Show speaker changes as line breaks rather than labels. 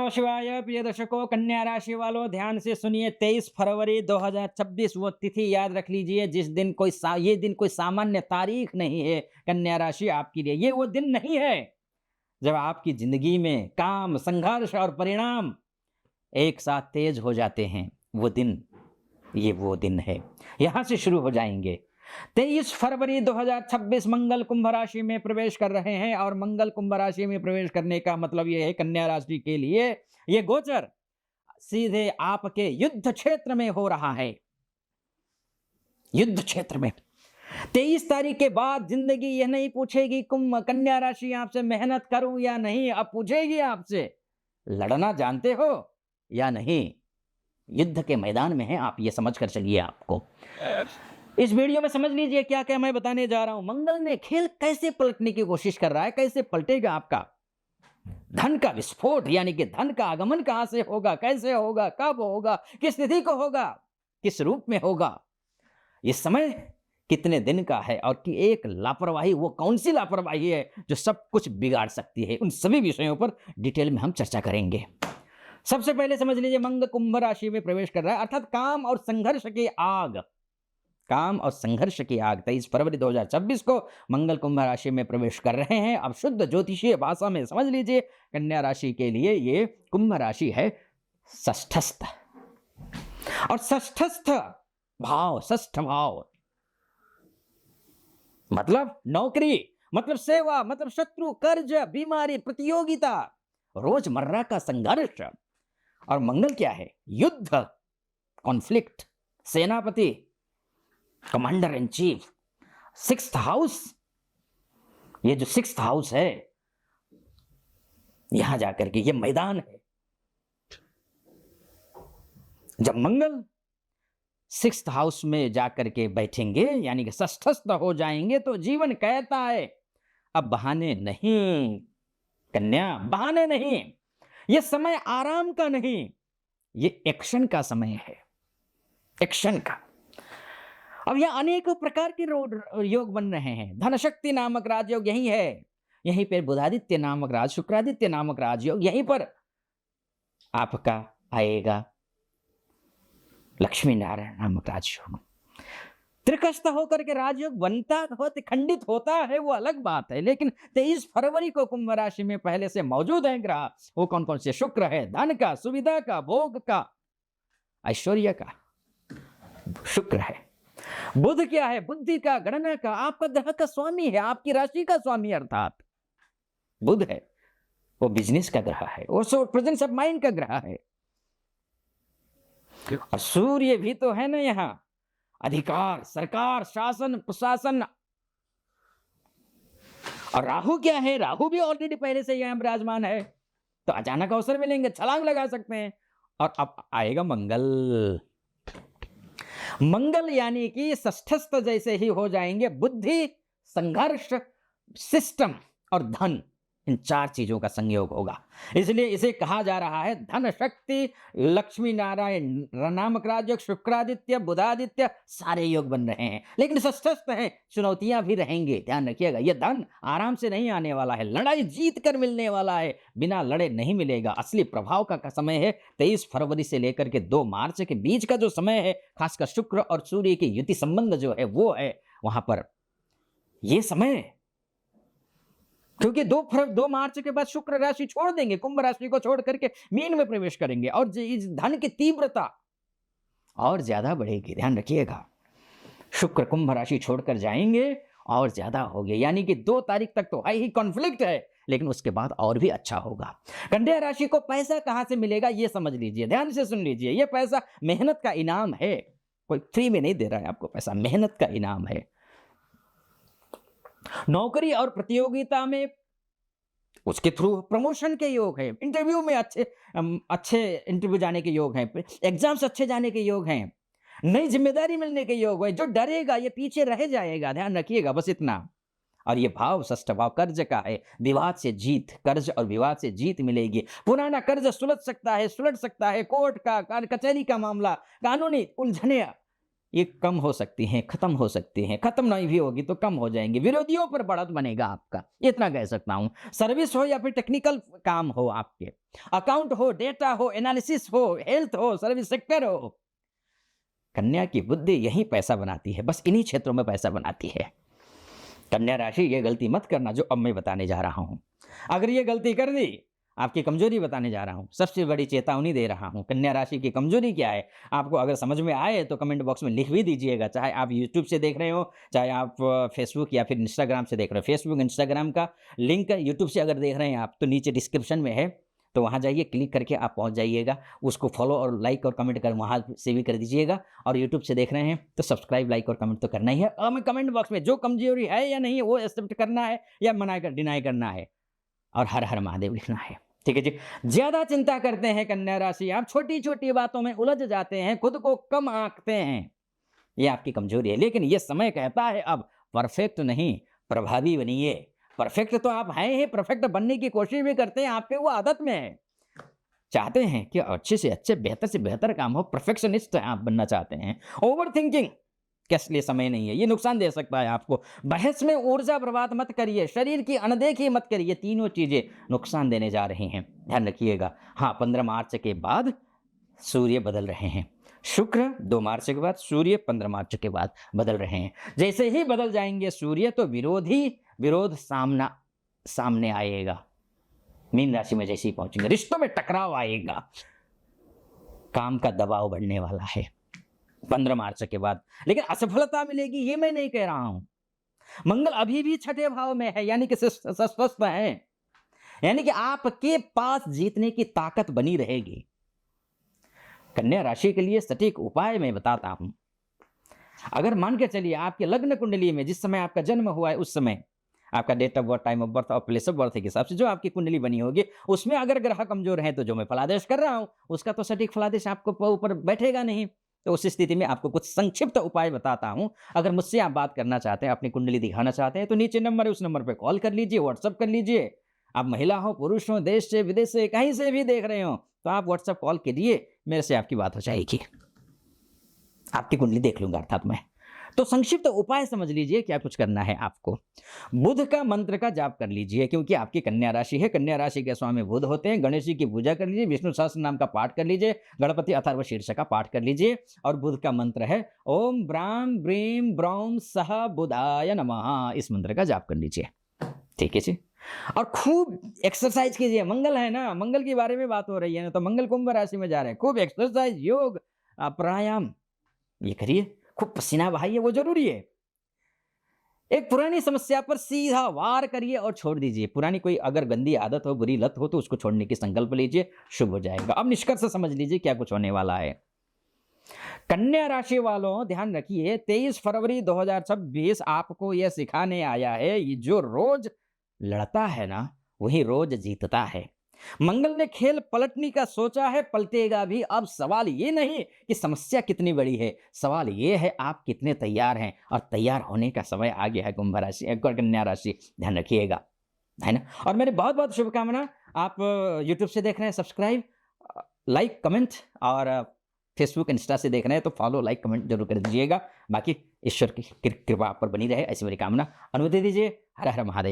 नमः शिवाय। प्रिय दर्शकों, कन्या राशि वालों ध्यान से सुनिए। 23 फरवरी 2026 वो तिथि याद रख लीजिए जिस दिन ये दिन कोई सामान्य तारीख नहीं है। कन्या राशि आपके लिए ये वो दिन नहीं है जब आपकी जिंदगी में काम, संघर्ष और परिणाम एक साथ तेज हो जाते हैं। ये वो दिन है। यहां से शुरू हो जाएंगे। 23 फरवरी 2026 मंगल कुंभ राशि में प्रवेश कर रहे हैं और मंगल कुंभ राशि में प्रवेश करने का मतलब यह है कन्या राशि के लिए यह गोचर सीधे आपके युद्ध क्षेत्र में हो रहा है। युद्ध क्षेत्र में 23 तारीख के बाद जिंदगी यह नहीं पूछेगी कुंभ कन्या राशि आपसे मेहनत करूं या नहीं, अब पूछेगी आपसे लड़ना जानते हो या नहीं। युद्ध के मैदान में है आप, ये समझ कर चलिए। आपको इस वीडियो में समझ लीजिए क्या क्या मैं बताने जा रहा हूं। मंगल ने खेल कैसे पलटने की कोशिश कर रहा है, कैसे पलटेगा आपका धन का विस्फोट, यानी कि धन का आगमन कहां से होगा, कैसे होगा, कब होगा, किस तिथि को होगा, किस रूप में होगा, ये समय कितने दिन का है और कि एक लापरवाही वो कौन सी लापरवाही है जो सब कुछ बिगाड़ सकती है। उन सभी विषयों पर डिटेल में हम चर्चा करेंगे। सबसे पहले समझ लीजिए मंगल कुंभ राशि में प्रवेश कर रहा है, अर्थात काम और संघर्ष की आग। काम और संघर्ष की आग 23 फरवरी 2026 को मंगल कुंभ राशि में प्रवेश कर रहे हैं। अब शुद्ध ज्योतिषीय भाषा में समझ लीजिए कन्या राशि के लिए ये कुंभ राशि है षष्ठस्थ। और षष्ठ भाव मतलब नौकरी, मतलब सेवा, मतलब शत्रु, कर्ज, बीमारी, प्रतियोगिता, रोजमर्रा का संघर्ष। और मंगल क्या है? युद्ध, कॉन्फ्लिक्ट, सेनापति, commander in chief, sixth house. ये जो सिक्स्थ हाउस है यहां जाकर के ये मैदान है। जब मंगल सिक्स्थ हाउस में जाकर के बैठेंगे यानी कि षष्ठस्थ हो जाएंगे तो जीवन कहता है अब बहाने नहीं कन्या, बहाने नहीं। ये समय आराम का नहीं, ये एक्शन का समय है, एक्शन का। अब यह अनेकों प्रकार के योग बन रहे हैं। धन शक्ति नामक राजयोग यही है, यहीं पर बुधादित्य नामक राज, शुक्रादित्य नामक राजयोग यहीं पर आपका आएगा। लक्ष्मी नारायण नामक राजयोग त्रिकस्थ होकर के राजयोग बनता होते खंडित होता है वो अलग बात है, लेकिन 23 फरवरी को कुंभ राशि में पहले से मौजूद है ग्रह। वो कौन कौन से? शुक्र है, धन का, सुविधा का, भोग का, ऐश्वर्य का शुक्र है। बुध क्या है? बुद्धि का, गणना का, आपका ग्रह का स्वामी है, आपकी राशि का स्वामी अर्थात बुध है। वो बिजनेस का ग्रह है, वो प्रेजेंस ऑफ माइंड का ग्रह है। और सूर्य भी तो है ना यहां, अधिकार, सरकार, शासन, प्रशासन। और राहु क्या है? राहु भी ऑलरेडी पहले से यहां विराजमान है, तो अचानक अवसर मिलेंगे, छलांग लगा सकते हैं। और अब आएगा मंगल। मंगल यानी कि षष्ठस्थ जैसे ही हो जाएंगे बुद्धि, संघर्ष, सिस्टम और धन, इन चार चीजों का संयोग होगा। इसलिए इसे कहा जा रहा है धन शक्ति, लक्ष्मी नारायण नामक राजयोग, शुक्रादित्य, बुधादित्य, सारे योग बन रहे हैं। लेकिन षष्ठस्थ हैं, चुनौतियां भी रहेंगी, ध्यान रखिएगा। यह धन आराम से नहीं आने वाला है, लड़ाई जीत कर मिलने वाला है, बिना लड़े नहीं मिलेगा। असली प्रभाव का समय है 23 फरवरी से लेकर के 2 मार्च के बीच का जो समय है, खासकर शुक्र और सूर्य की युति संबंध जो है वो है वहां पर यह समय। क्योंकि 2 मार्च के बाद शुक्र राशि छोड़ देंगे, कुंभ राशि को छोड़ करके मीन में प्रवेश करेंगे और इस धन की तीव्रता और ज्यादा बढ़ेगी। ध्यान रखिएगा, शुक्र कुंभ राशि छोड़कर जाएंगे और ज्यादा होगी, यानी कि 2 तारीख तक तो हाई ही कॉन्फ्लिक्ट है, लेकिन उसके बाद और भी अच्छा होगा। कन्या राशि को पैसा कहां से मिलेगा ये समझ लीजिए, ध्यान से सुन लीजिए। यह पैसा मेहनत का इनाम है, कोई फ्री में नहीं दे रहा है आपको पैसा, मेहनत का इनाम है। नौकरी और प्रतियोगिता में उसके थ्रू प्रमोशन के योग है, इंटरव्यू में अच्छे इंटरव्यू जाने के योग हैं, एग्जाम्स अच्छे जाने के योग हैं, नई जिम्मेदारी मिलने के योग है। जो डरेगा ये पीछे रह जाएगा, ध्यान रखिएगा, बस इतना। और ये भाव षष्ठ भाव कर्ज का है, विवाद से जीत, कर्ज और विवाद से जीत मिलेगी। पुराना कर्ज सुलझ सकता है, कोर्ट का, कचहरी का मामला, कानूनी उलझने ये कम हो सकती हैं, खत्म हो सकती हैं, खत्म नहीं भी होगी तो कम हो जाएँगी, विरोधियों पर बढ़त बनेगा आपका, इतना कह सकता हूँ। सर्विस हो या फिर टेक्निकल काम हो आपके, अकाउंट हो, डेटा हो, एनालिसिस हो, हेल्थ हो, सर्विस सेक्टर हो, कन्या की बुद्धि यहीं पैसा बनाती है, बस इन्हीं क्षेत्रों में पैसा बनाती है। कन्या राशि ये गलती मत करना जो अब मैं बताने जा रहा हूँ। अगर ये गलती कर दी, आपकी कमज़ोरी बताने जा रहा हूँ, सबसे बड़ी चेतावनी दे रहा हूँ। कन्या राशि की कमज़ोरी क्या है? आपको अगर समझ में आए तो कमेंट बॉक्स में लिख भी दीजिएगा, चाहे आप यूट्यूब से देख रहे हो, चाहे आप फेसबुक या फिर इंस्टाग्राम से देख रहे हो। फेसबुक, इंस्टाग्राम का लिंक यूट्यूब से अगर देख रहे हैं आप, तो नीचे डिस्क्रिप्शन में है, तो वहाँ जाइए, क्लिक करके आप पहुँच जाइएगा। उसको फॉलो और लाइक और कमेंट कर वहाँ से भी कर दीजिएगा, और यूट्यूब से देख रहे हैं तो सब्सक्राइब, लाइक और कमेंट तो करना ही है। और हमें कमेंट बॉक्स में जो कमज़ोरी है या नहीं, वो एक्सेप्ट करना है या मना कर डिनाई करना है, और हर हर महादेव लिखना है। ठीक है जी। ज़्यादा चिंता करते हैं कन्या राशि, आप छोटी-छोटी बातों में उलझ जाते हैं, खुद को कम आँकते हैं, ये आपकी कमज़ोरी है। लेकिन ये समय कहता है अब परफेक्ट नहीं, प्रभावी बनिए। परफेक्ट तो आप हैं ही, परफेक्ट बनने की कोशिश भी करते हैं, आपके वो आदत में है। चाहते हैं कि अच्छे से अच्छे, बेहतर से बेहतर काम हो, परफेक्शनिस्ट आप बनना चाहते हैं। ओवरथिंकिंग के लिए समय नहीं है, ये नुकसान दे सकता है आपको। बहस में ऊर्जा बर्बाद मत करिए, शरीर की अनदेखी मत करिए, तीनों चीज़ें नुकसान देने जा रही हैं, ध्यान रखिएगा। हाँ, 15 मार्च के बाद सूर्य बदल रहे हैं। शुक्र 2 मार्च के बाद, सूर्य 15 मार्च के बाद बदल रहे हैं। जैसे ही बदल जाएँगे सूर्य, तो विरोध सामने आएगा। मीन राशि में जैसे ही पहुँचेंगे, रिश्तों में टकराव आएगा, काम का दबाव बढ़ने वाला है 15 मार्च के बाद। लेकिन असफलता मिलेगी ये मैं नहीं कह रहा हूँ। मंगल अभी भी छठे भाव में है, यानी कि स्वस्थ है, यानी कि आपके पास जीतने की ताकत बनी रहेगी। कन्या राशि के लिए सटीक उपाय मैं बताता हूं। अगर मान के चलिए आपके लग्न कुंडली में जिस समय आपका जन्म हुआ है, उस समय आपका date of birth, time of birth और प्लेस ऑफ बर्थ के हिसाब से जो आपकी कुंडली बनी होगी, उसमें अगर ग्रह कमजोर है, तो जो मैं फलादेश कर रहा हूं उसका तो सटीक फलादेश आपको ऊपर बैठेगा नहीं। तो उस स्थिति में आपको कुछ संक्षिप्त उपाय बताता हूं। अगर मुझसे आप बात करना चाहते हैं, अपनी कुंडली दिखाना चाहते हैं, तो नीचे नंबर है, उस नंबर पर कॉल कर लीजिए, व्हाट्सअप कर लीजिए। आप महिला हो, पुरुष हो, देश से विदेश से कहीं से भी देख रहे हो, तो आप व्हाट्सअप कॉल कीजिए, मेरे से आपकी बात हो जाएगी, आपकी कुंडली देख लूंगा अर्थात मैं। तो संक्षिप्त उपाय समझ लीजिए क्या कुछ करना है आपको। बुध का मंत्र का जाप कर लीजिए, क्योंकि आपकी कन्या राशि है, कन्या राशि के स्वामी बुध होते हैं। गणेश जी की पूजा कर लीजिए, विष्णु सहस्त्र नाम का पाठ कर लीजिए, गणपति अथर्व शीर्ष का पाठ कर लीजिए, और बुध का मंत्र है ओम ब्राम ब्रीम ब्रौम सह बुधाय नमः, इस मंत्र का जाप कर लीजिए। ठीक है जी। और खूब एक्सरसाइज कीजिए, मंगल है ना, मंगल के बारे में बात हो रही है ना, तो मंगल कुंभ राशि में जा रहे हैं, खूब एक्सरसाइज, योग, प्राणायाम ये करिए, खूब पसीना बहाइए, वो जरूरी है। एक पुरानी समस्या पर सीधा वार करिए और छोड़ दीजिए। पुरानी कोई अगर गंदी आदत हो, बुरी लत हो, तो उसको छोड़ने की संकल्प लीजिए, शुभ हो जाएगा। अब निष्कर्ष समझ लीजिए क्या कुछ होने वाला है। कन्या राशि वालों ध्यान रखिए, 23 फरवरी 2026 आपको यह सिखाने आया है, ये जो रोज लड़ता है ना, वही रोज जीतता है। मंगल ने खेल पलटने का सोचा है, पलटेगा भी। अब सवाल ये नहीं कि समस्या कितनी बड़ी है, सवाल ये है आप कितने तैयार हैं, और तैयार होने का समय आ गया है कुंभ राशि, कन्या राशि, ध्यान रखिएगा, है ना। और मेरी बहुत बहुत शुभकामना। आप यूट्यूब से देख रहे हैं, सब्सक्राइब, लाइक, कमेंट, और फेसबुक, इंस्टा से देख रहे हैं तो फॉलो, लाइक, कमेंट जरूर कर दीजिएगा। बाकी ईश्वर की कृपा आप पर बनी रहे, ऐसी मेरी कामना। अनुमति दीजिए। हर हर महादेव।